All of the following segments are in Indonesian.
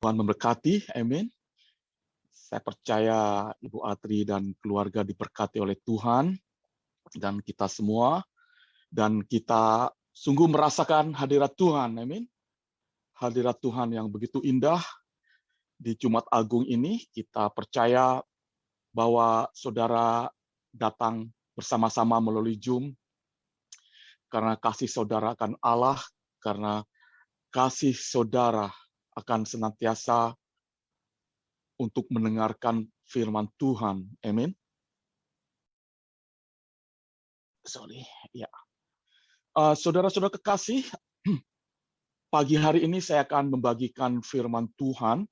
Tuhan memberkati, amin. Saya percaya Ibu Atri dan keluarga diberkati oleh Tuhan dan kita semua. Dan kita sungguh merasakan hadirat Tuhan, amin. Hadirat Tuhan yang begitu indah di Jumat Agung ini. Kita percaya bahwa saudara datang bersama-sama melalui Zoom karena kasih saudara akan Allah, karena kasih saudara akan senantiasa untuk mendengarkan firman Tuhan. Amin. Ya. Saudara-saudara kekasih, pagi hari ini saya akan membagikan firman Tuhan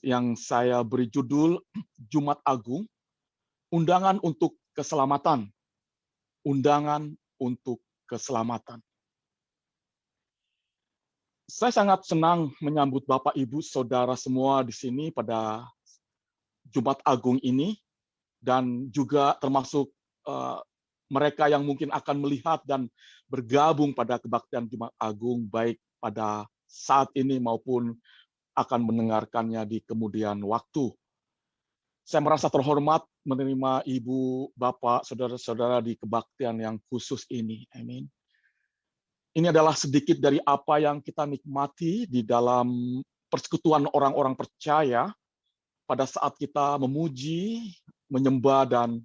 yang saya beri judul Jumat Agung, Undangan untuk Keselamatan. Undangan untuk Keselamatan. Saya sangat senang menyambut Bapak, Ibu, Saudara semua di sini pada Jumat Agung ini, dan juga termasuk mereka yang mungkin akan melihat dan bergabung pada kebaktian Jumat Agung, baik pada saat ini maupun akan mendengarkannya di kemudian waktu. Saya merasa terhormat menerima Ibu, Bapak, Saudara-saudara di kebaktian yang khusus ini. Amin. Ini adalah sedikit dari apa yang kita nikmati di dalam persekutuan orang-orang percaya pada saat kita memuji, menyembah, dan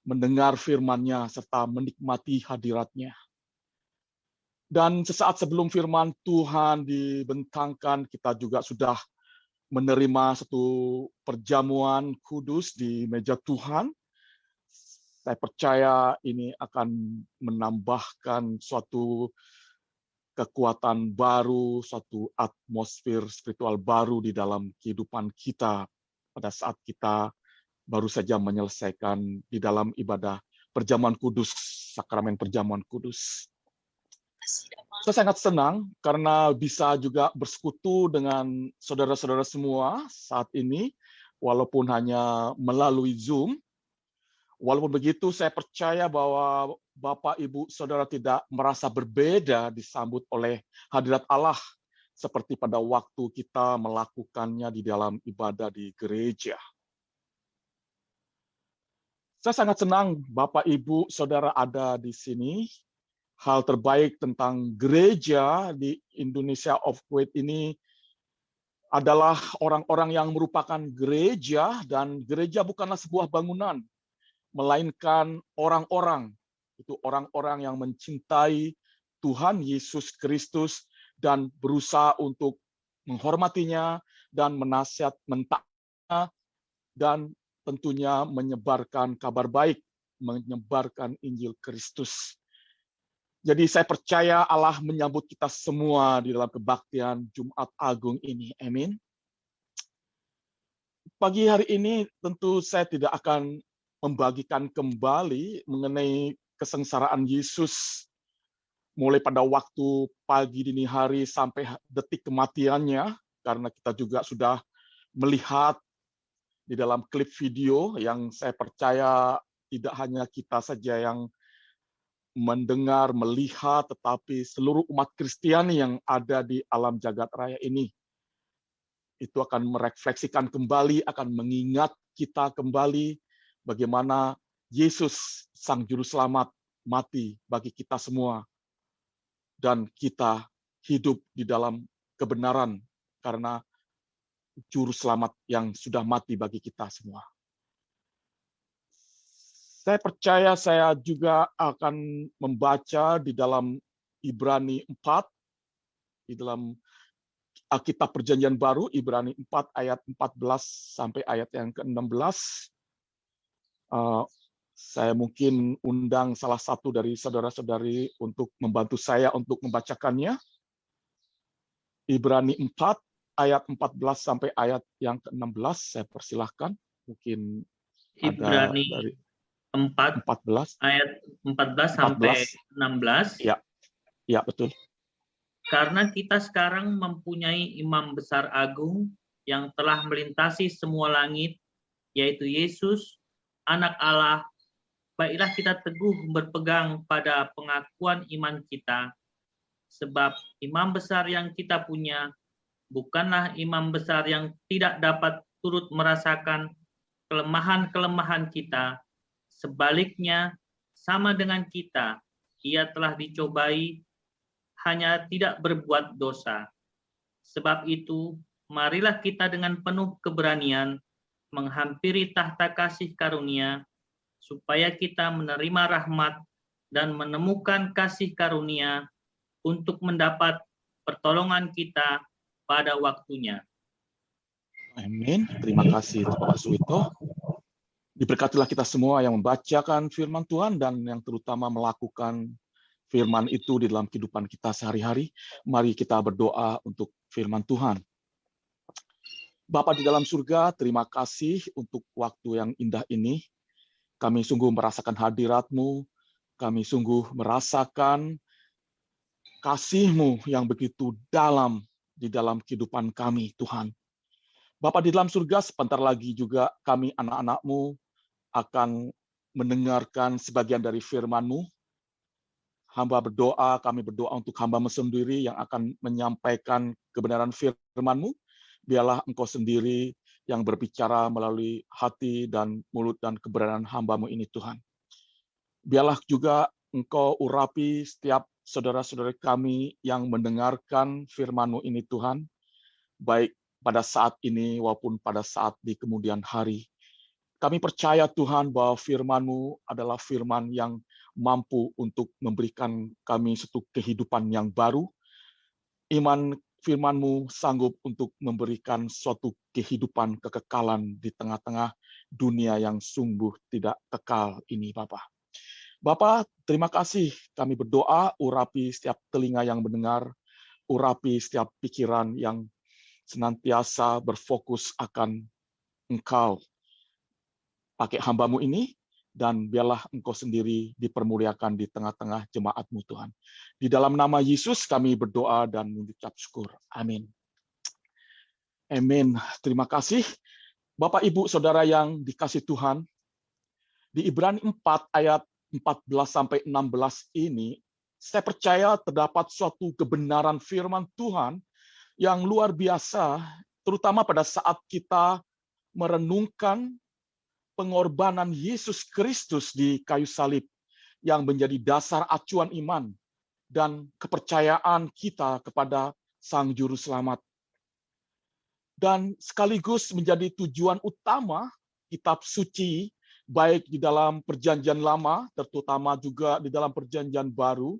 mendengar firman-Nya serta menikmati hadirat-Nya. Dan sesaat sebelum firman Tuhan dibentangkan, kita juga sudah menerima satu perjamuan kudus di meja Tuhan. Saya percaya ini akan menambahkan suatu kekuatan baru, suatu atmosfer spiritual baru di dalam kehidupan kita pada saat kita baru saja menyelesaikan di dalam ibadah perjamuan kudus, sakramen perjamuan kudus. Saya sangat senang karena bisa juga bersekutu dengan saudara-saudara semua saat ini, walaupun hanya melalui Zoom. Walaupun begitu, saya percaya bahwa Bapak, Ibu, Saudara tidak merasa berbeda disambut oleh hadirat Allah seperti pada waktu kita melakukannya di dalam ibadah di gereja. Saya sangat senang Bapak, Ibu, Saudara ada di sini. Hal terbaik tentang gereja di Indonesia of Kuwait ini adalah orang-orang yang merupakan gereja, dan gereja bukanlah sebuah bangunan, melainkan orang-orang. Itu orang-orang yang mencintai Tuhan Yesus Kristus dan berusaha untuk menghormatinya dan mentaatinya, dan tentunya menyebarkan kabar baik, menyebarkan Injil Kristus. Jadi saya percaya Allah menyambut kita semua di dalam kebaktian Jumat Agung ini. Amin. Pagi hari ini tentu saya tidak akan membagikan kembali mengenai kesengsaraan Yesus mulai pada waktu pagi dini hari sampai detik kematiannya, karena kita juga sudah melihat di dalam klip video yang saya percaya tidak hanya kita saja yang mendengar, melihat, tetapi seluruh umat Kristiani yang ada di alam jagat raya ini. Itu akan merefleksikan kembali, akan mengingat kita kembali bagaimana Yesus, Sang Juru Selamat, mati bagi kita semua. Dan kita hidup di dalam kebenaran karena Juru Selamat yang sudah mati bagi kita semua. Saya percaya saya juga akan membaca di dalam Ibrani 4, di dalam Alkitab Perjanjian Baru, Ibrani 4 ayat 14 sampai ayat yang ke-16. Saya mungkin undang salah satu dari saudara-saudari untuk membantu saya untuk membacakannya. Ibrani 4 ayat 14 sampai ayat yang ke-16, saya persilahkan. Mungkin ada Ibrani dari 4 ayat 14 sampai 16. Ya, betul. Karena kita sekarang mempunyai imam besar agung yang telah melintasi semua langit, yaitu Yesus, Anak Allah, baiklah kita teguh berpegang pada pengakuan iman kita, sebab imam besar yang kita punya bukanlah imam besar yang tidak dapat turut merasakan kelemahan-kelemahan kita. Sebaliknya, sama dengan kita, ia telah dicobai, hanya tidak berbuat dosa. Sebab itu, marilah kita dengan penuh keberanian menghampiri tahta kasih karunia, supaya kita menerima rahmat dan menemukan kasih karunia untuk mendapat pertolongan kita pada waktunya. Amin. Terima kasih Bapak Suwito. Diberkatilah kita semua yang membacakan firman Tuhan dan yang terutama melakukan firman itu di dalam kehidupan kita sehari-hari. Mari kita berdoa untuk firman Tuhan. Bapa di dalam surga, terima kasih untuk waktu yang indah ini. Kami sungguh merasakan hadirat-Mu, kami sungguh merasakan kasih-Mu yang begitu dalam di dalam kehidupan kami, Tuhan. Bapa di dalam surga, sebentar lagi juga kami anak-anak-Mu akan mendengarkan sebagian dari firman-Mu. Hamba berdoa, kami berdoa untuk hamba-Mu sendiri yang akan menyampaikan kebenaran firman-Mu. Biarlah Engkau sendiri yang berbicara melalui hati dan mulut dan kebenaran hamba-Mu ini, Tuhan. Biarlah juga Engkau urapi setiap saudara-saudara kami yang mendengarkan firman-Mu ini, Tuhan, baik pada saat ini maupun pada saat di kemudian hari. Kami percaya, Tuhan, bahwa firman-Mu adalah firman yang mampu untuk memberikan kami satu kehidupan yang baru. Iman firman-Mu sanggup untuk memberikan suatu kehidupan kekekalan di tengah-tengah dunia yang sungguh tidak kekal ini, Bapa. Bapa, terima kasih. Kami berdoa, urapi setiap telinga yang mendengar, urapi setiap pikiran yang senantiasa berfokus akan Engkau. Pakai hamba-Mu ini, dan biarlah Engkau sendiri dipermuliakan di tengah-tengah jemaat-Mu, Tuhan. Di dalam nama Yesus kami berdoa dan mengucap syukur. Amin. Amin. Terima kasih. Bapak, Ibu, Saudara yang dikasih Tuhan, di Ibrani 4 ayat 14-16 ini, saya percaya terdapat suatu kebenaran firman Tuhan yang luar biasa, terutama pada saat kita merenungkan pengorbanan Yesus Kristus di kayu salib yang menjadi dasar acuan iman dan kepercayaan kita kepada Sang Juru Selamat. Dan sekaligus menjadi tujuan utama kitab suci, baik di dalam perjanjian lama, terutama juga di dalam perjanjian baru,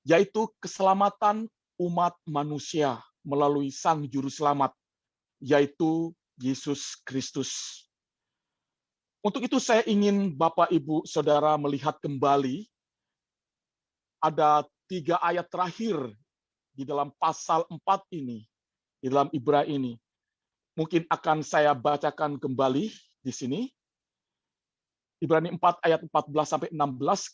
yaitu keselamatan umat manusia melalui Sang Juru Selamat, yaitu Yesus Kristus. Untuk itu saya ingin Bapak, Ibu, Saudara melihat kembali ada 3 ayat terakhir di dalam pasal 4 ini, di dalam Ibrani ini. Mungkin akan saya bacakan kembali di sini. Ibrani 4 ayat 14-16,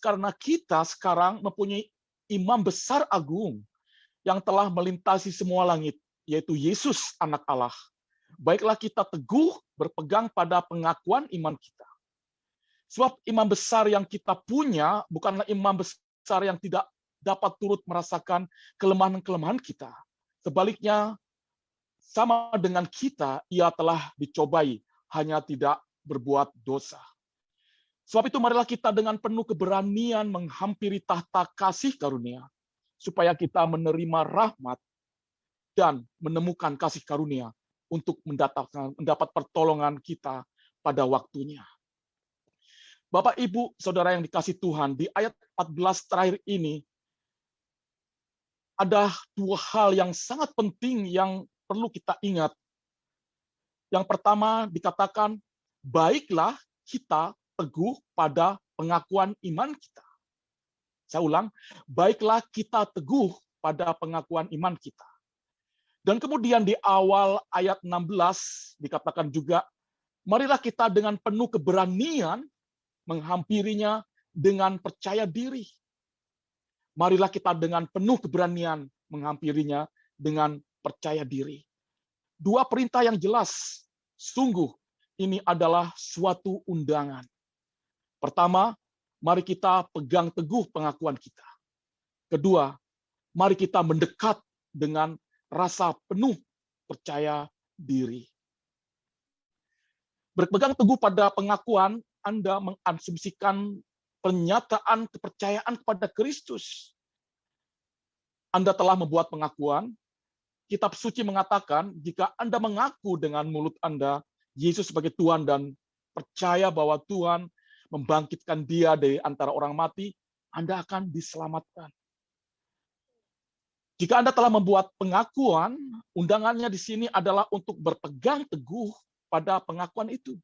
karena kita sekarang mempunyai imam besar agung yang telah melintasi semua langit, yaitu Yesus anak Allah. Baiklah kita teguh berpegang pada pengakuan iman kita. Sebab imam besar yang kita punya bukanlah imam besar yang tidak dapat turut merasakan kelemahan-kelemahan kita. Sebaliknya, sama dengan kita, ia telah dicobai, hanya tidak berbuat dosa. Sebab itu marilah kita dengan penuh keberanian menghampiri tahta kasih karunia, supaya kita menerima rahmat dan menemukan kasih karunia untuk mendapat pertolongan kita pada waktunya. Bapak, Ibu, Saudara yang dikasih Tuhan, di ayat 14 terakhir ini, ada 2 hal yang sangat penting yang perlu kita ingat. Yang pertama dikatakan, baiklah kita teguh pada pengakuan iman kita. Saya ulang, baiklah kita teguh pada pengakuan iman kita. Dan kemudian di awal ayat 16 dikatakan juga, marilah kita dengan penuh keberanian menghampirinya dengan percaya diri. Marilah kita dengan penuh keberanian menghampirinya dengan percaya diri. 2 perintah yang jelas, sungguh ini adalah suatu undangan. Pertama, mari kita pegang teguh pengakuan kita. Kedua, mari kita mendekat dengan rasa penuh percaya diri. Berpegang teguh pada pengakuan, Anda mengasumsikan pernyataan kepercayaan kepada Kristus. Anda telah membuat pengakuan. Kitab suci mengatakan, jika Anda mengaku dengan mulut Anda Yesus sebagai Tuhan dan percaya bahwa Tuhan membangkitkan Dia dari antara orang mati, Anda akan diselamatkan. Jika Anda telah membuat pengakuan, undangannya di sini adalah untuk berpegang teguh pada pengakuan itu,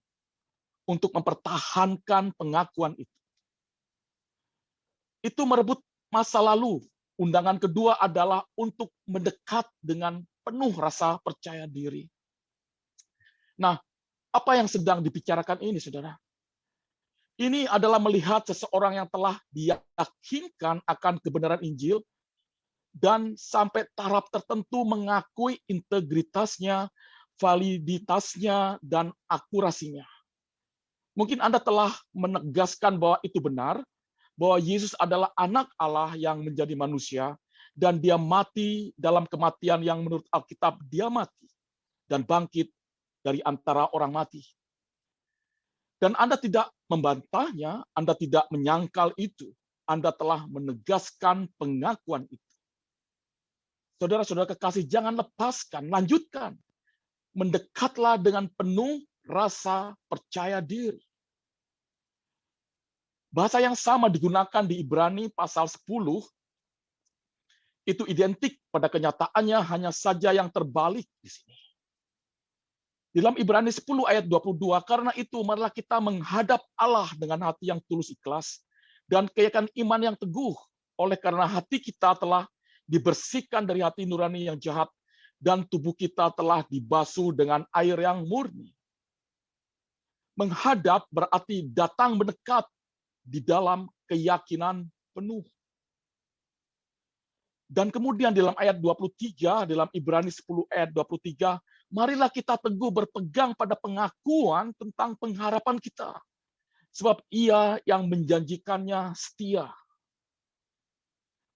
untuk mempertahankan pengakuan itu. Itu merebut masa lalu. Undangan kedua adalah untuk mendekat dengan penuh rasa percaya diri. Nah, apa yang sedang dibicarakan ini, saudara? Ini adalah melihat seseorang yang telah diyakinkan akan kebenaran Injil dan sampai taraf tertentu mengakui integritasnya, validitasnya, dan akurasinya. Mungkin Anda telah menegaskan bahwa itu benar, bahwa Yesus adalah anak Allah yang menjadi manusia, dan dia mati dalam kematian yang menurut Alkitab dia mati, dan bangkit dari antara orang mati. Dan Anda tidak membantahnya, Anda tidak menyangkal itu, Anda telah menegaskan pengakuan itu. Saudara-saudara kekasih, jangan lepaskan, lanjutkan. Mendekatlah dengan penuh rasa percaya diri. Bahasa yang sama digunakan di Ibrani pasal 10, itu identik pada kenyataannya, hanya saja yang terbalik di sini. Dalam Ibrani 10 ayat 22, karena itu marilah kita menghadap Allah dengan hati yang tulus ikhlas, dan keyakinan iman yang teguh, oleh karena hati kita telah dibersihkan dari hati nurani yang jahat, dan tubuh kita telah dibasuh dengan air yang murni. Menghadap berarti datang mendekat, di dalam keyakinan penuh. Dan kemudian dalam ayat 23, dalam Ibrani 10 ayat 23, marilah kita teguh berpegang pada pengakuan tentang pengharapan kita. Sebab Ia yang menjanjikannya setia.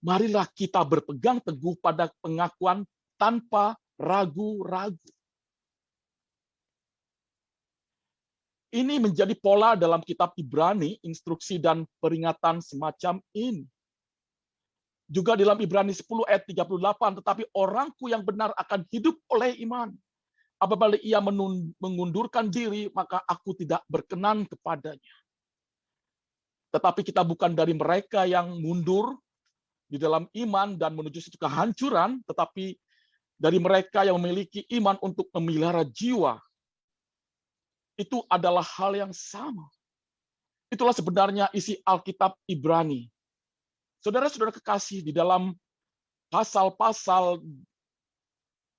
Marilah kita berpegang teguh pada pengakuan tanpa ragu-ragu. Ini menjadi pola dalam kitab Ibrani, instruksi dan peringatan semacam ini. Juga dalam Ibrani 10 ayat 38, tetapi orangku yang benar akan hidup oleh iman. Apabila ia mengundurkan diri, maka aku tidak berkenan kepadanya. Tetapi kita bukan dari mereka yang mundur di dalam iman dan menuju suatu kehancuran, tetapi dari mereka yang memiliki iman untuk memelihara jiwa. Itu adalah hal yang sama. Itulah sebenarnya isi Alkitab Ibrani. Saudara-saudara kekasih, di dalam pasal-pasal,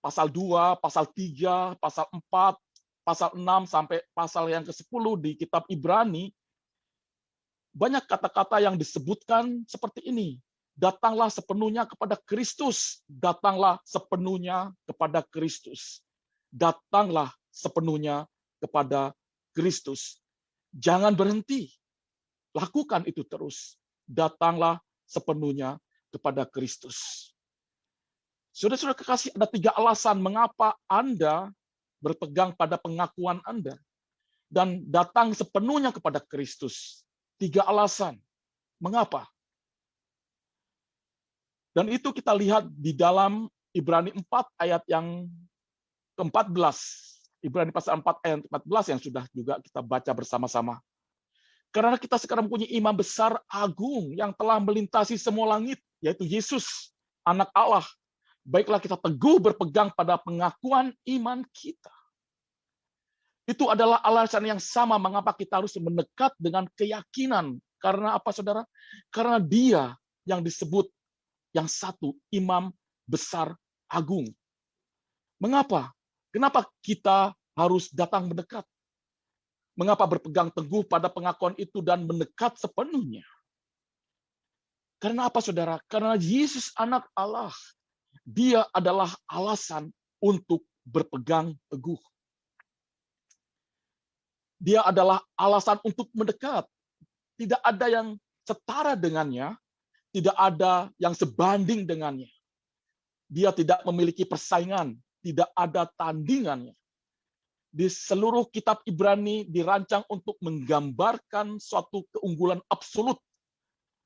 pasal 2, pasal 3, pasal 4, pasal 6, sampai pasal yang ke-10 di kitab Ibrani, banyak kata-kata yang disebutkan seperti ini. Datanglah sepenuhnya kepada Kristus. Datanglah sepenuhnya kepada Kristus. Datanglah sepenuhnya kepada Kristus. Jangan berhenti. Lakukan itu terus. Datanglah sepenuhnya kepada Kristus. Saudara-saudara kekasih, ada 3 alasan mengapa Anda berpegang pada pengakuan Anda dan datang sepenuhnya kepada Kristus. 3 alasan. Mengapa? Dan itu kita lihat di dalam Ibrani 4 ayat yang ke-14. Ibrani pasal 4 ayat 14 yang sudah juga kita baca bersama-sama. Karena kita sekarang punya imam besar agung yang telah melintasi semua langit, yaitu Yesus, anak Allah. Baiklah kita teguh berpegang pada pengakuan iman kita. Itu adalah alasan yang sama mengapa kita harus mendekat dengan keyakinan. Karena apa, saudara? Karena Dia yang disebut yang satu, imam besar agung. Mengapa? Kenapa kita harus datang mendekat? Mengapa berpegang teguh pada pengakuan itu dan mendekat sepenuhnya? Karena apa, saudara? Karena Yesus anak Allah. Dia adalah alasan untuk berpegang teguh. Dia adalah alasan untuk mendekat. Tidak ada yang setara dengannya, tidak ada yang sebanding dengannya. Dia tidak memiliki persaingan. tidak ada tandingannya. Di seluruh kitab Ibrani dirancang untuk menggambarkan suatu keunggulan absolut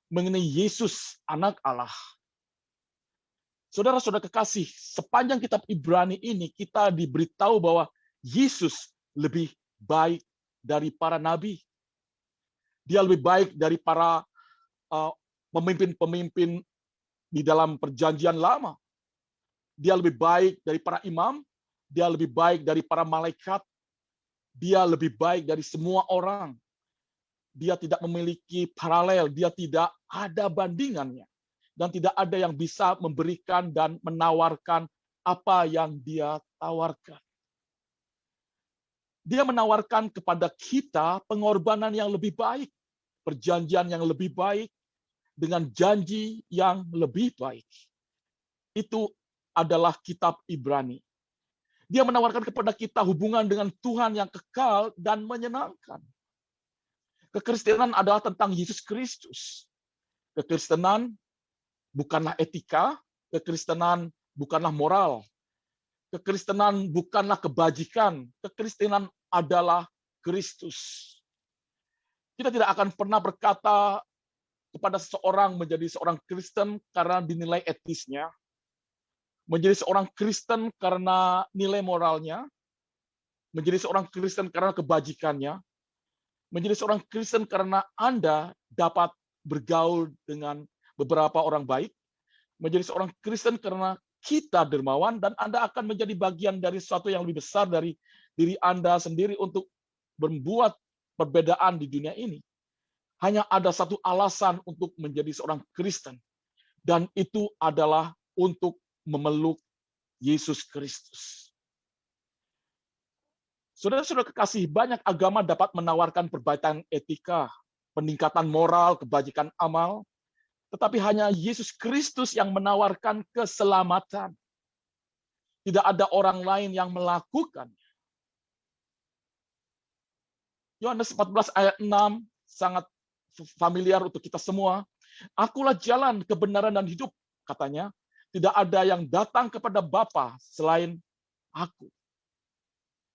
mengenai Yesus, anak Allah. Saudara-saudara kekasih, sepanjang kitab Ibrani ini kita diberitahu bahwa Yesus lebih baik dari para nabi. Dia lebih baik dari para pemimpin-pemimpin di dalam perjanjian lama. Dia lebih baik dari para imam, dia lebih baik dari para malaikat, dia lebih baik dari semua orang. Dia tidak memiliki paralel, dia tidak ada bandingannya. Dan tidak ada yang bisa memberikan dan menawarkan apa yang dia tawarkan. Dia menawarkan kepada kita pengorbanan yang lebih baik, perjanjian yang lebih baik, dengan janji yang lebih baik. Itu adalah kitab Ibrani. Dia menawarkan kepada kita hubungan dengan Tuhan yang kekal dan menyenangkan. Kekristenan adalah tentang Yesus Kristus. Kekristenan bukanlah etika, kekristenan bukanlah moral. Kekristenan bukanlah kebajikan, kekristenan adalah Kristus. Kita tidak akan pernah berkata kepada seseorang menjadi seorang Kristen karena dinilai etisnya, menjadi seorang Kristen karena nilai moralnya, menjadi seorang Kristen karena kebajikannya, menjadi seorang Kristen karena Anda dapat bergaul dengan beberapa orang baik, menjadi seorang Kristen karena kita dermawan, dan Anda akan menjadi bagian dari sesuatu yang lebih besar dari diri Anda sendiri untuk membuat perbedaan di dunia ini. Hanya ada satu alasan untuk menjadi seorang Kristen, dan itu adalah untuk memeluk Yesus Kristus. Saudara-saudara kekasih, banyak agama dapat menawarkan perbaikan etika, peningkatan moral, kebajikan amal, tetapi hanya Yesus Kristus yang menawarkan keselamatan. Tidak ada orang lain yang melakukannya. Yohanes 14 ayat 6 sangat familiar untuk kita semua. Akulah jalan, kebenaran, dan hidup, katanya. Tidak ada yang datang kepada Bapa selain aku.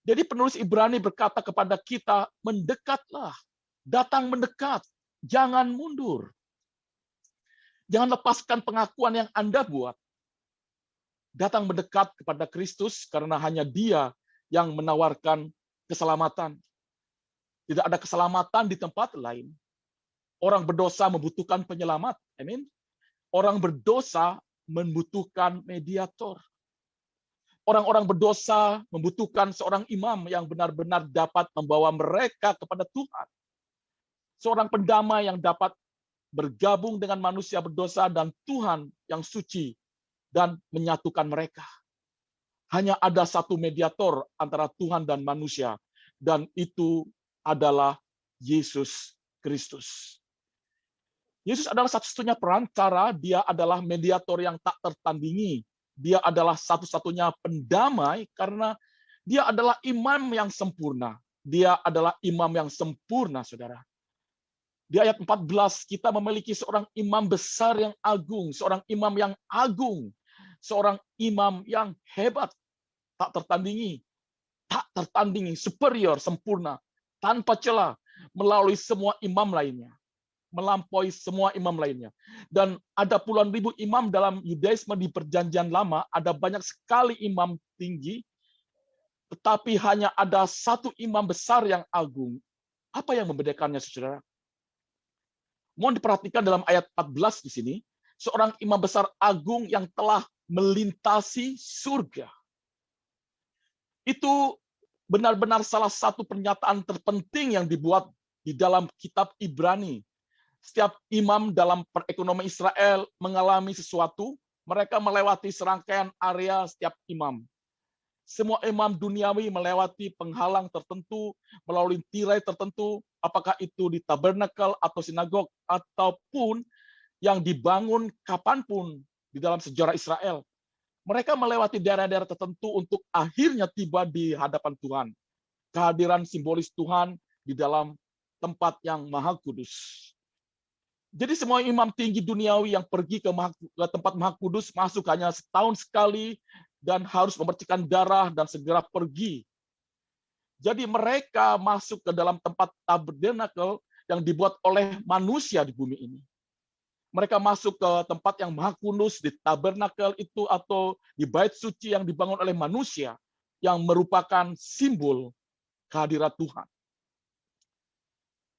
Jadi penulis Ibrani berkata kepada kita, mendekatlah, datang mendekat, jangan mundur. Jangan lepaskan pengakuan yang Anda buat. Datang mendekat kepada Kristus karena hanya Dia yang menawarkan keselamatan. Tidak ada keselamatan di tempat lain. Orang berdosa membutuhkan penyelamat. Amin. Orang berdosa membutuhkan mediator. Orang-orang berdosa membutuhkan seorang imam yang benar-benar dapat membawa mereka kepada Tuhan. Seorang pendamai yang dapat bergabung dengan manusia berdosa dan Tuhan yang suci dan menyatukan mereka. Hanya ada satu mediator antara Tuhan dan manusia, dan itu adalah Yesus Kristus. Yesus adalah satu-satunya perantara, dia adalah mediator yang tak tertandingi. Dia adalah satu-satunya pendamai karena dia adalah imam yang sempurna. Dia adalah imam yang sempurna, saudara. Di ayat 14, kita memiliki seorang imam besar yang agung, seorang imam yang agung, seorang imam yang hebat, tak tertandingi, superior, sempurna, tanpa celah, melalui semua imam lainnya. Melampaui semua imam lainnya. Dan ada puluhan ribu imam dalam Yudaisme di perjanjian lama, ada banyak sekali imam tinggi, tetapi hanya ada satu imam besar yang agung. Apa yang membedakannya, saudara? Mohon diperhatikan dalam ayat 14 di sini, seorang imam besar agung yang telah melintasi surga. Itu benar-benar salah satu pernyataan terpenting yang dibuat di dalam kitab Ibrani. Setiap imam dalam perekonomian Israel mengalami sesuatu, mereka melewati serangkaian area setiap imam. Semua imam duniawi melewati penghalang tertentu, melalui tirai tertentu, apakah itu di tabernakel atau sinagog, ataupun yang dibangun kapanpun di dalam sejarah Israel. Mereka melewati daerah-daerah tertentu untuk akhirnya tiba di hadapan Tuhan. Kehadiran simbolis Tuhan di dalam tempat yang maha kudus. Jadi semua imam tinggi duniawi yang pergi ke tempat maha kudus masuk hanya setahun sekali dan harus memercikan darah dan segera pergi. Jadi mereka masuk ke dalam tempat tabernakel yang dibuat oleh manusia di bumi ini. Mereka masuk ke tempat yang maha kudus di tabernakel itu atau di bait suci yang dibangun oleh manusia yang merupakan simbol kehadirat Tuhan.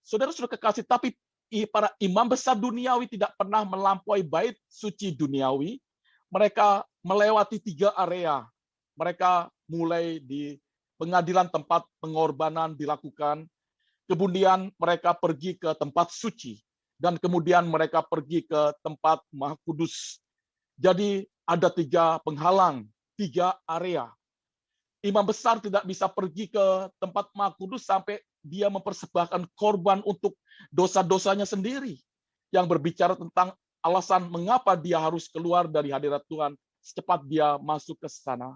Saudara-saudara kekasih, tapi para imam besar duniawi tidak pernah melampaui bait suci duniawi. Mereka melewati 3 area. Mereka mulai di pengadilan tempat pengorbanan dilakukan, kemudian mereka pergi ke tempat suci, dan kemudian mereka pergi ke tempat maha kudus. Jadi ada 3 penghalang, 3 area. Imam besar tidak bisa pergi ke tempat maha kudus sampai dia mempersembahkan korban untuk dosa-dosanya sendiri, yang berbicara tentang alasan mengapa dia harus keluar dari hadirat Tuhan secepat dia masuk ke sana.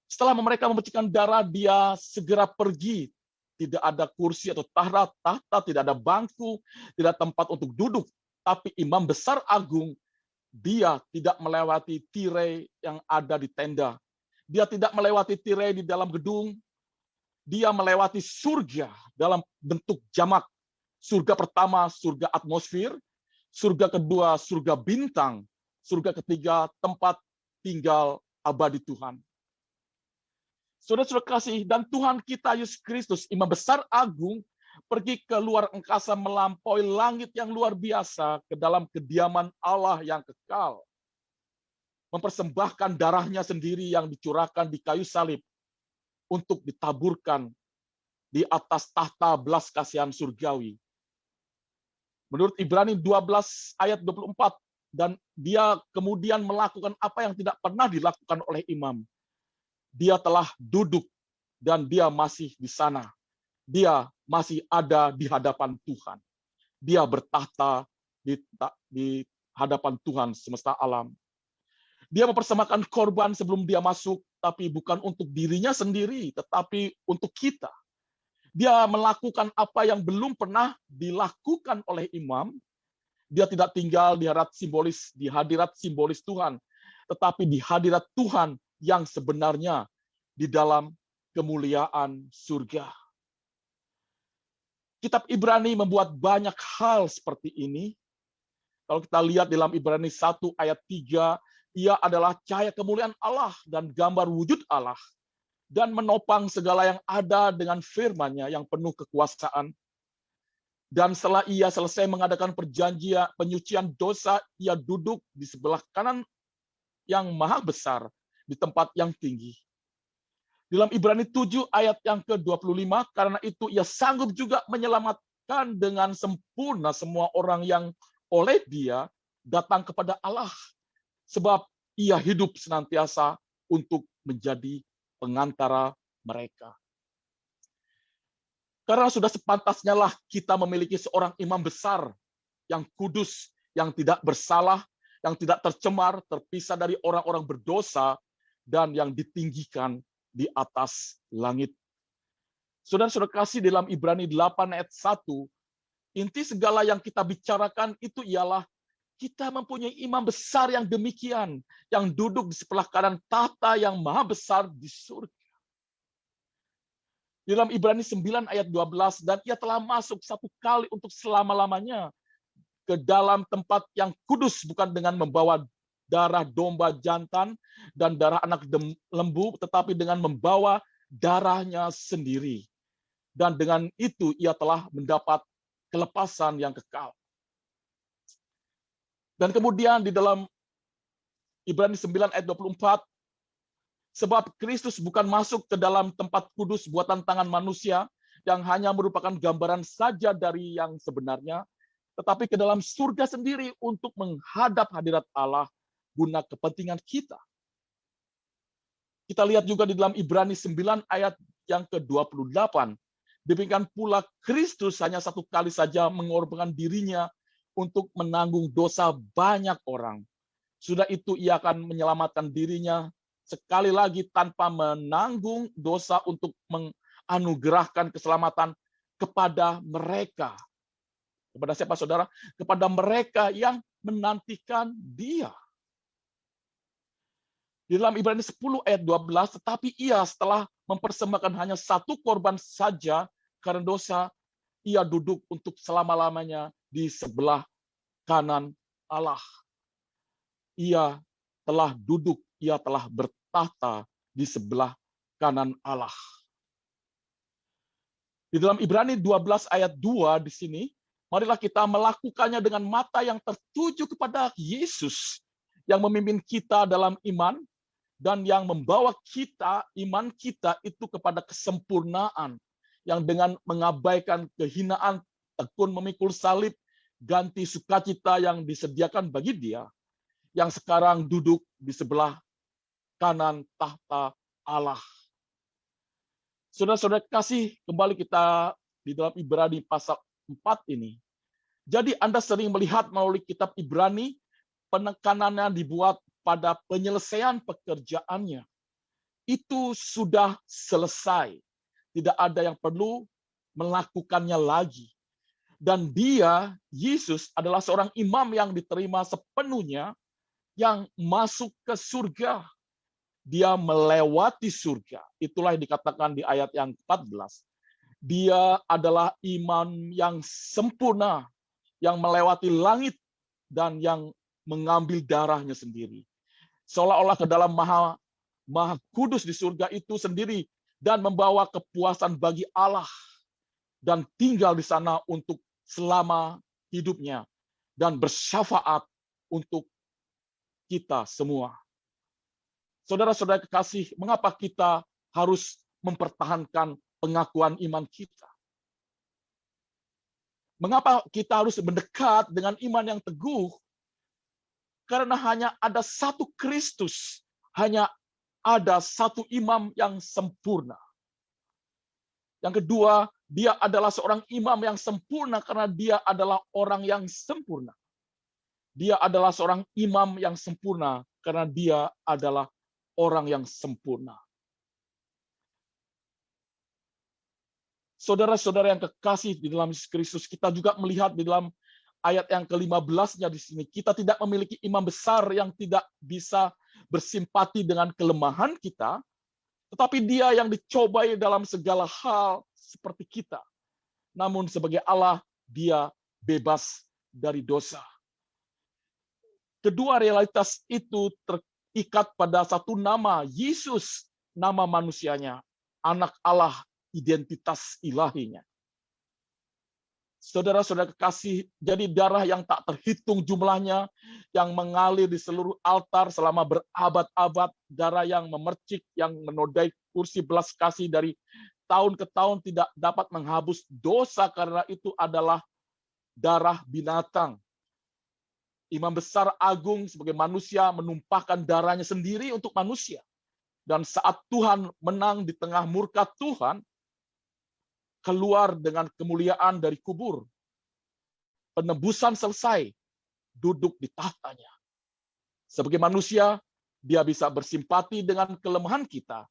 Setelah mereka memercikan darah, dia segera pergi. Tidak ada kursi atau tahta, tidak ada bangku, tidak ada tempat untuk duduk. Tapi imam besar agung, dia tidak melewati tirai yang ada di tenda. Dia tidak melewati tirai di dalam gedung. Dia melewati surga dalam bentuk jamak. Surga pertama, surga atmosfer. Surga kedua, surga bintang. Surga ketiga, tempat tinggal abadi Tuhan. Saudara-saudara kasih, dan Tuhan kita Yesus Kristus, imam besar agung, pergi ke luar angkasa melampaui langit yang luar biasa ke dalam kediaman Allah yang kekal. Mempersembahkan darahnya sendiri yang dicurahkan di kayu salib untuk ditaburkan di atas tahta belas kasihan surgawi. Menurut Ibrani 12 ayat 24, dan dia kemudian melakukan apa yang tidak pernah dilakukan oleh imam. Dia telah duduk dan dia masih di sana. Dia masih ada di hadapan Tuhan. Dia bertahta di hadapan Tuhan semesta alam. Dia mempersembahkan korban sebelum dia masuk, tapi bukan untuk dirinya sendiri, tetapi untuk kita. Dia melakukan apa yang belum pernah dilakukan oleh imam. Dia tidak tinggal di hadirat simbolis Tuhan, tetapi di hadirat Tuhan yang sebenarnya di dalam kemuliaan surga. Kitab Ibrani membuat banyak hal seperti ini. Kalau kita lihat dalam Ibrani 1 ayat 3, ia adalah cahaya kemuliaan Allah dan gambar wujud Allah, dan menopang segala yang ada dengan firman-Nya yang penuh kekuasaan. Dan setelah ia selesai mengadakan perjanjian penyucian dosa, ia duduk di sebelah kanan yang maha besar di tempat yang tinggi. Dalam Ibrani 7 ayat yang ke-25, karena itu ia sanggup juga menyelamatkan dengan sempurna semua orang yang oleh dia datang kepada Allah. Sebab ia hidup senantiasa untuk menjadi pengantara mereka. Karena sudah sepantasnya lah kita memiliki seorang imam besar yang kudus, yang tidak bersalah, yang tidak tercemar, terpisah dari orang-orang berdosa, dan yang ditinggikan di atas langit. Saudara-saudara kasih, dalam Ibrani 8 ayat 1, inti segala yang kita bicarakan itu ialah kita mempunyai imam besar yang demikian, yang duduk di sebelah kanan tahta yang maha besar di surga. Dalam Ibrani 9 ayat 12, dan ia telah masuk satu kali untuk selama-lamanya ke dalam tempat yang kudus, bukan dengan membawa darah domba jantan dan darah anak lembu, tetapi dengan membawa darahnya sendiri. Dan dengan itu ia telah mendapat kelepasan yang kekal. Dan kemudian di dalam Ibrani 9 ayat 24, sebab Kristus bukan masuk ke dalam tempat kudus buatan tangan manusia yang hanya merupakan gambaran saja dari yang sebenarnya, tetapi ke dalam surga sendiri untuk menghadap hadirat Allah guna kepentingan kita. Kita lihat juga di dalam Ibrani 9 ayat yang ke-28. Demikian pula Kristus hanya satu kali saja mengorbankan dirinya untuk menanggung dosa banyak orang. Sudah itu ia akan menyelamatkan dirinya sekali lagi tanpa menanggung dosa untuk menganugerahkan keselamatan kepada mereka. Kepada siapa, saudara? Kepada mereka yang menantikan dia. Di dalam Ibrani 10 ayat 12, tetapi ia setelah mempersembahkan hanya satu korban saja karena dosa, ia duduk untuk selama-lamanya di sebelah kanan Allah. Ia telah duduk, ia telah bertahta di sebelah kanan Allah. Di dalam Ibrani 12 ayat 2 di sini, marilah kita melakukannya dengan mata yang tertuju kepada Yesus yang memimpin kita dalam iman dan yang membawa kita, iman kita itu kepada kesempurnaan, yang dengan mengabaikan kehinaan, tekun memikul salib, ganti sukacita yang disediakan bagi dia, yang sekarang duduk di sebelah kanan tahta Allah. Saudara-saudara kasih, kembali kita di dalam Ibrani pasal 4 ini. Jadi Anda sering melihat melalui kitab Ibrani, penekanannya dibuat pada penyelesaian pekerjaannya. Itu sudah selesai. Tidak ada yang perlu melakukannya lagi. Dan dia, Yesus, adalah seorang imam yang diterima sepenuhnya, yang masuk ke surga. Dia melewati surga. Itulah yang dikatakan di ayat yang 14. Dia adalah imam yang sempurna, yang melewati langit, dan yang mengambil darahnya sendiri. Seolah-olah ke dalam maha kudus di surga itu sendiri dan membawa kepuasan bagi Allah dan tinggal di sana untuk selama hidupnya dan bersyafaat untuk kita semua. Saudara-saudara kekasih, mengapa kita harus mempertahankan pengakuan iman kita? Mengapa kita harus mendekat dengan iman yang teguh? Karena hanya ada satu Kristus, hanya ada satu imam yang sempurna. Yang kedua, dia adalah seorang imam yang sempurna karena dia adalah orang yang sempurna. Dia adalah seorang imam yang sempurna karena dia adalah orang yang sempurna. Saudara-saudara yang kekasih di dalam Yesus Kristus, kita juga melihat di dalam ayat yang ke-15-nya di sini, kita tidak memiliki imam besar yang tidak bisa bersimpati dengan kelemahan kita, tetapi dia yang dicobai dalam segala hal seperti kita. Namun sebagai Allah, dia bebas dari dosa. Kedua realitas itu terikat pada satu nama, Yesus, nama manusianya, anak Allah, identitas ilahinya. Saudara-saudara kekasih, jadi darah yang tak terhitung jumlahnya, yang mengalir di seluruh altar selama berabad-abad, darah yang memercik, yang menodai kursi belas kasih dari tahun ke tahun tidak dapat menghapus dosa karena itu adalah darah binatang. Imam besar agung sebagai manusia menumpahkan darahnya sendiri untuk manusia. Dan saat Tuhan menang di tengah murka Tuhan, keluar dengan kemuliaan dari kubur. Penebusan selesai, duduk di tahtanya. Sebagai manusia, dia bisa bersimpati dengan kelemahan kita.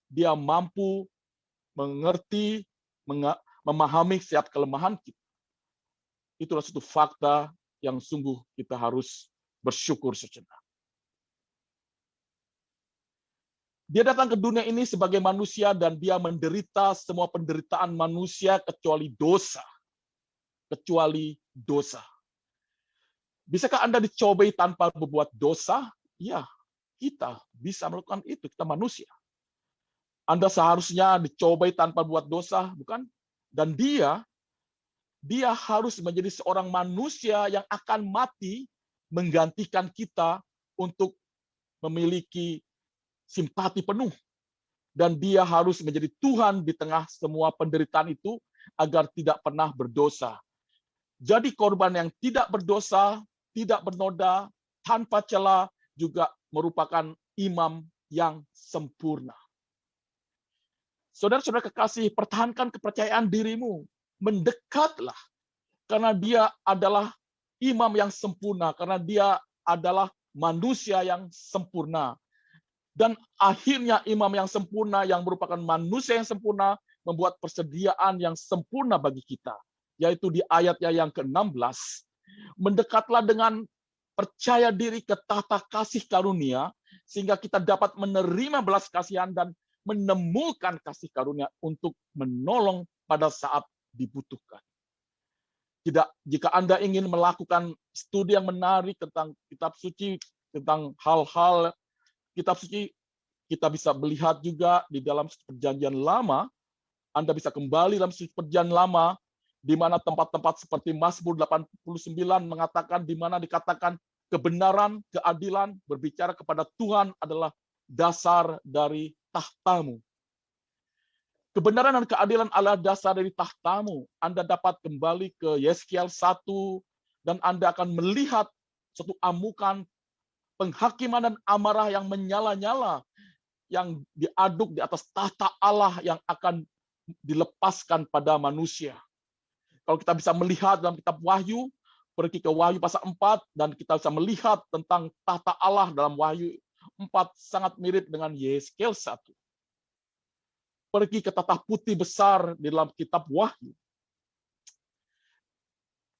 Dia mampu mengerti, memahami setiap kelemahan kita. Itulah satu fakta yang sungguh kita harus bersyukur sejenak. Dia datang ke dunia ini sebagai manusia dan dia menderita semua penderitaan manusia kecuali dosa. Kecuali dosa. Bisakah Anda dicobai tanpa berbuat dosa? Ya, kita bisa melakukan itu. Kita manusia. Anda seharusnya dicobai tanpa buat dosa, bukan? Dan dia harus menjadi seorang manusia yang akan mati menggantikan kita untuk memiliki simpati penuh. Dan dia harus menjadi Tuhan di tengah semua penderitaan itu agar tidak pernah berdosa. Jadi korban yang tidak berdosa, tidak bernoda, tanpa celah juga merupakan imam yang sempurna. Saudara-saudara kekasih, pertahankan kepercayaan dirimu. Mendekatlah. Karena dia adalah imam yang sempurna. Karena dia adalah manusia yang sempurna. Dan akhirnya imam yang sempurna yang merupakan manusia yang sempurna membuat persediaan yang sempurna bagi kita. Yaitu di ayatnya yang ke-16. Mendekatlah dengan percaya diri ke tahta kasih karunia, sehingga kita dapat menerima belas kasihan dan menemukan kasih karunia untuk menolong pada saat dibutuhkan. Jika Anda ingin melakukan studi yang menarik tentang kitab suci, tentang hal-hal kitab suci, kita bisa melihat juga di dalam perjanjian lama. Anda bisa kembali dalam perjanjian lama, di mana tempat-tempat seperti Mazmur 89 mengatakan, di mana dikatakan kebenaran, keadilan, berbicara kepada Tuhan adalah dasar dari tahtamu. Kebenaran dan keadilan adalah dasar dari tahtamu. Anda dapat kembali ke Yeskiel 1, dan Anda akan melihat suatu amukan penghakiman dan amarah yang menyala-nyala, yang diaduk di atas tahta Allah yang akan dilepaskan pada manusia. Kalau kita bisa melihat dalam kitab Wahyu, pergi ke Wahyu pasal 4, dan kita bisa melihat tentang tahta Allah dalam Wahyu 4, sangat mirip dengan Yeskiel 1. Pergi ke tahta putih besar di dalam kitab Wahyu.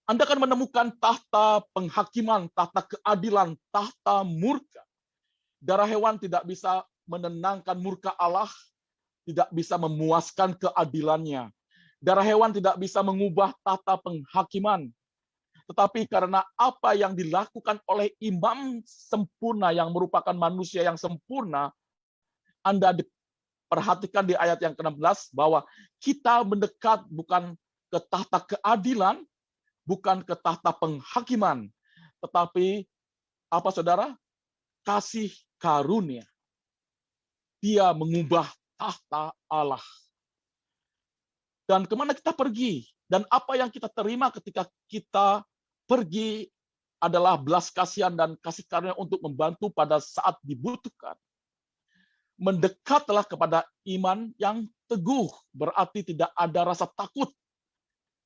Anda akan menemukan tahta penghakiman, tahta keadilan, tahta murka. Darah hewan tidak bisa menenangkan murka Allah, tidak bisa memuaskan keadilannya. Darah hewan tidak bisa mengubah tahta penghakiman. Tetapi karena apa yang dilakukan oleh imam sempurna yang merupakan manusia yang sempurna, Anda perhatikan di ayat yang ke-16 bahwa kita mendekat bukan ke tahta keadilan, bukan ke tahta penghakiman, tetapi apa saudara? Kasih karunia. Dia mengubah tahta Allah. Dan kemana kita pergi? Dan apa yang kita terima ketika kita pergi adalah belas kasihan dan kasih karunia untuk membantu pada saat dibutuhkan. Mendekatlah kepada iman yang teguh, berarti tidak ada rasa takut.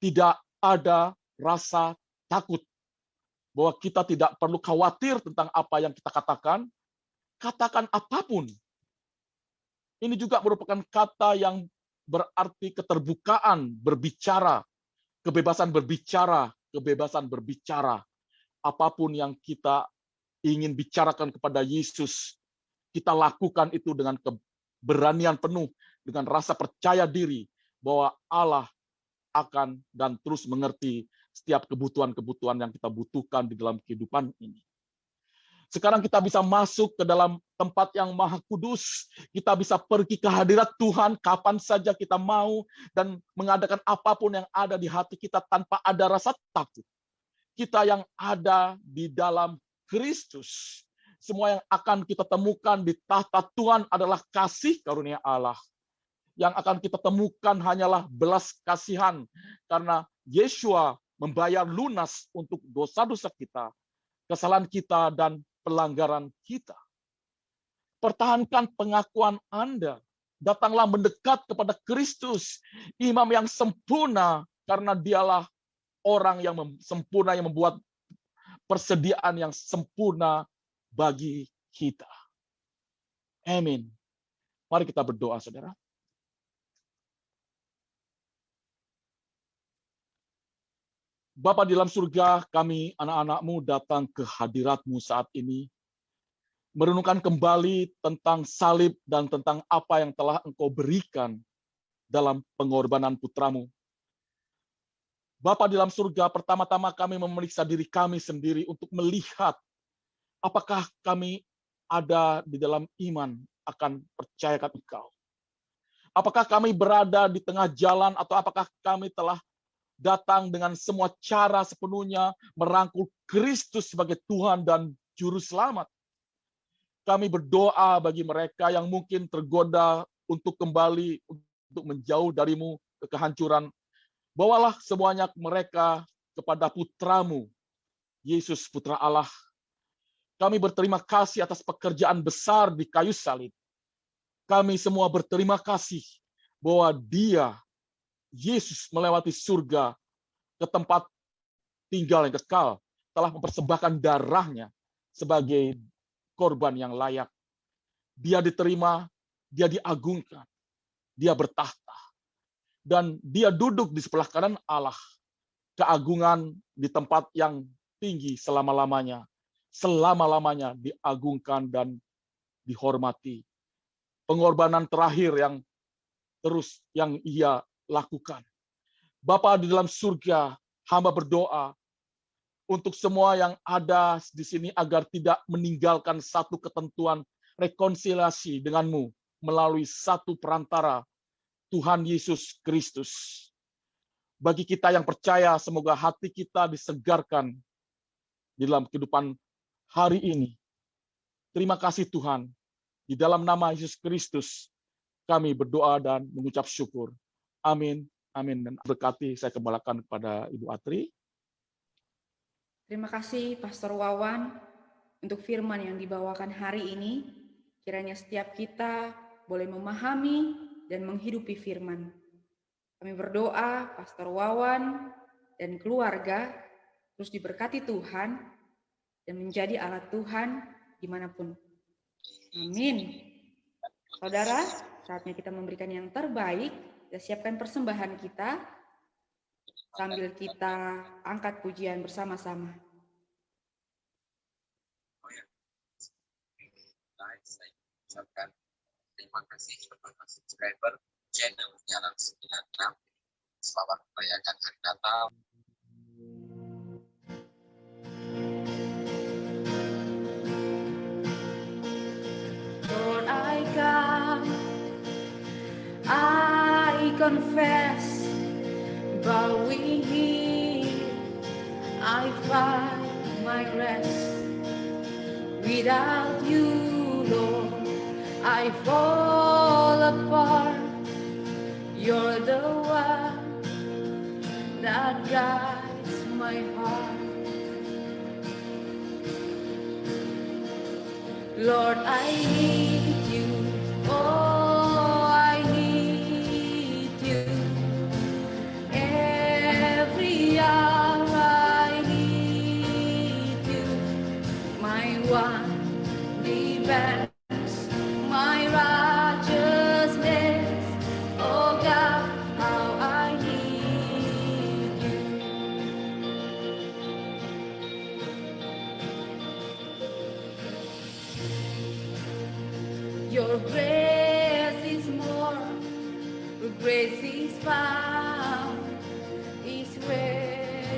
Tidak ada rasa takut. Bahwa kita tidak perlu khawatir tentang apa yang kita katakan. Katakan apapun. Ini juga merupakan kata yang berarti keterbukaan berbicara, kebebasan berbicara, kebebasan berbicara. Apapun yang kita ingin bicarakan kepada Yesus, kita lakukan itu dengan keberanian penuh, dengan rasa percaya diri bahwa Allah akan dan terus mengerti setiap kebutuhan-kebutuhan yang kita butuhkan di dalam kehidupan ini. Sekarang kita bisa masuk ke dalam tempat yang maha kudus. Kita bisa pergi ke hadirat Tuhan kapan saja kita mau dan mengadakan apapun yang ada di hati kita tanpa ada rasa takut. Kita yang ada di dalam Kristus. Semua yang akan kita temukan di tahta Tuhan adalah kasih karunia Allah. Yang akan kita temukan hanyalah belas kasihan. Karena Yeshua membayar lunas untuk dosa-dosa kita, kesalahan kita, dan pelanggaran kita. Pertahankan pengakuan Anda. Datanglah mendekat kepada Kristus, imam yang sempurna, karena dialah orang yang sempurna, yang membuat persediaan yang sempurna bagi kita. Amin. Mari kita berdoa, saudara. Bapa di dalam surga, kami anak-anak-Mu datang ke hadirat-Mu saat ini, merenungkan kembali tentang salib dan tentang apa yang telah Engkau berikan dalam pengorbanan putra-Mu. Bapa di dalam surga, pertama-tama kami memeriksa diri kami sendiri untuk melihat apakah kami ada di dalam iman akan percayakan Engkau. Apakah kami berada di tengah jalan atau apakah kami telah datang dengan semua cara sepenuhnya merangkul Kristus sebagai Tuhan dan Juru Selamat. Kami berdoa bagi mereka yang mungkin tergoda untuk kembali, untuk menjauh dari-Mu ke kehancuran. Bawalah semuanya mereka kepada Putra-Mu, Yesus Putra Allah. Kami berterima kasih atas pekerjaan besar di kayu salib. Kami semua berterima kasih bahwa Dia, Yesus, melewati surga ke tempat tinggal yang kekal, telah mempersembahkan darahnya sebagai korban yang layak. Dia diterima, dia diagungkan, dia bertahta, dan dia duduk di sebelah kanan Allah, keagungan di tempat yang tinggi selama-lamanya, selama-lamanya diagungkan dan dihormati. Pengorbanan terakhir yang terus yang ia lakukan. Bapa di dalam surga, hamba berdoa untuk semua yang ada di sini agar tidak meninggalkan satu ketentuan rekonsiliasi denganmu melalui satu perantara, Tuhan Yesus Kristus. Bagi kita yang percaya, semoga hati kita disegarkan di dalam kehidupan hari ini. Terima kasih Tuhan. Di dalam nama Yesus Kristus, kami berdoa dan mengucap syukur. Amin. Amin. Dan berkati, saya kembalikan kepada Ibu Atri. Terima kasih Pastor Wawan untuk firman yang dibawakan hari ini. Kiranya setiap kita boleh memahami dan menghidupi firman. Kami berdoa Pastor Wawan dan keluarga terus diberkati Tuhan dan menjadi alat Tuhan dimanapun. Amin. Saudara, saatnya kita memberikan yang terbaik. Kita siapkan persembahan kita sambil kita angkat pujian bersama-sama. Saya ucapkan terima kasih kepada subscriber channel Jalan 96. Selamat merayakan Hari Natal. Lord, I come, I confess, bowing here, I find my rest. Without you, Lord, I fall apart. You're the one that guides my heart. Lord, I need you. Oh, I need you. Every hour I need you. My one defense, my righteousness. Oh God, how I need you. Your grace is more, your grace is found, is where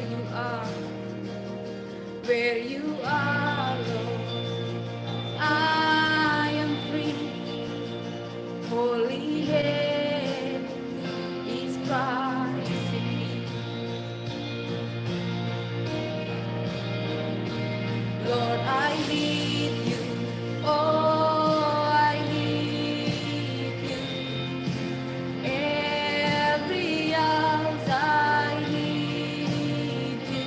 you are, Lord. I am free, holy hand is Christ in me. Lord, I need you. Oh, I need you. Every hour I need you.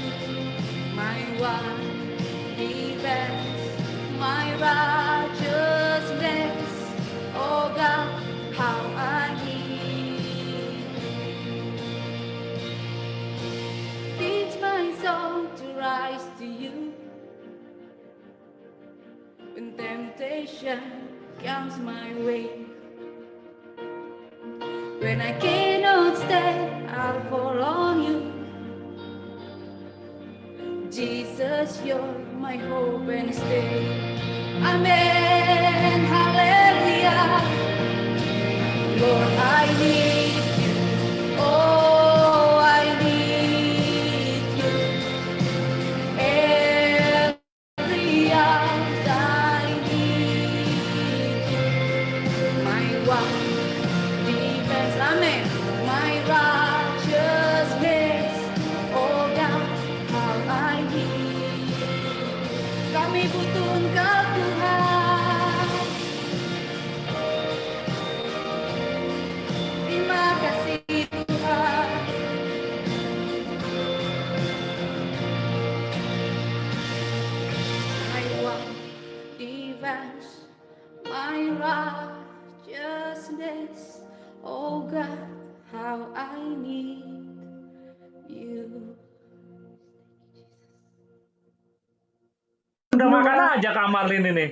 My one defense, my righteousness. Oh God, how I need you. Teach my soul to rise to you. When temptation comes my way, when I cannot stand, I'll fall on you. Jesus, you're my hope and stay. Amen, hallelujah. Lord, I need you. Oh, I need you. Every hour I need you. My one defense, amen. My righteousness. Oh God, how I need you. Kami butuh Engkau Tuhan. Terima kasih Tuhan. My one defense, my righteousness. Oh God, how I need you. Udah makan aja Kak Marlin ini.